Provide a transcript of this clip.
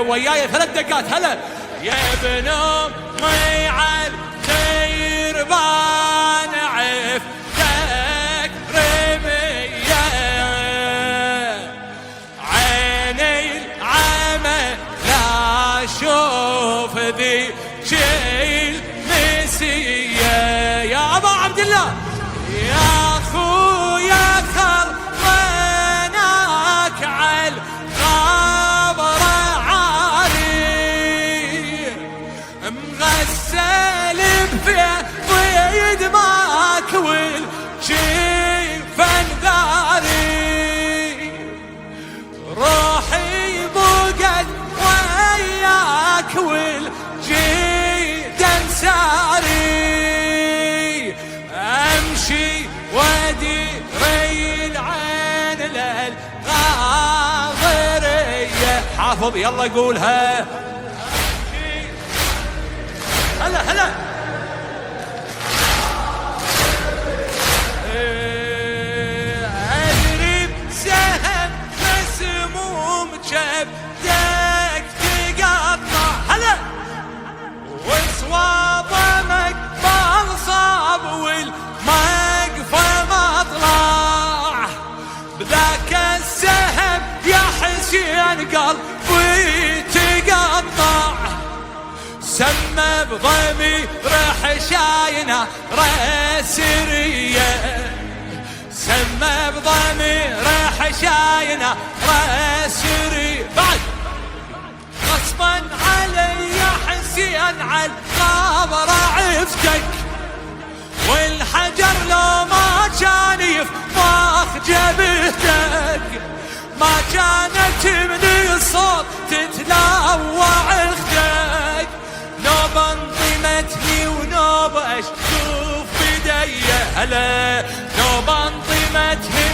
وياي 3 دقات هلا. يا ابن امي على التربان عفتك رمية، عيني العمى لا اشوف ذيك المسية. يا ابا عبد الله يا اخويا خل وينك على القبر عاري، مغسل بفيه دماك والجيف انذاري، روحي بقت وياك والجيد انساري، امشي وديري العين للغاضرية. حافظ يلا قولها. هلا هلا. اضرب سهم مسموم جبدك تقطع هلا، وصوابك بالصاب والمقفى مطلع، بذاك السهم يا حسين قلبي تقطع، سمى بضمير حشاينا راسرية، سمى بضمير حشاينا راسرية. بعد غصبا علي يا حسين على القبر عفتك، والحجر لو ما كان يفضح جبهتك، ما كانت من الصوت تتلاوع اختك، نوب انطمتني ونوب اشوف بدي هلا، نوب انطمتني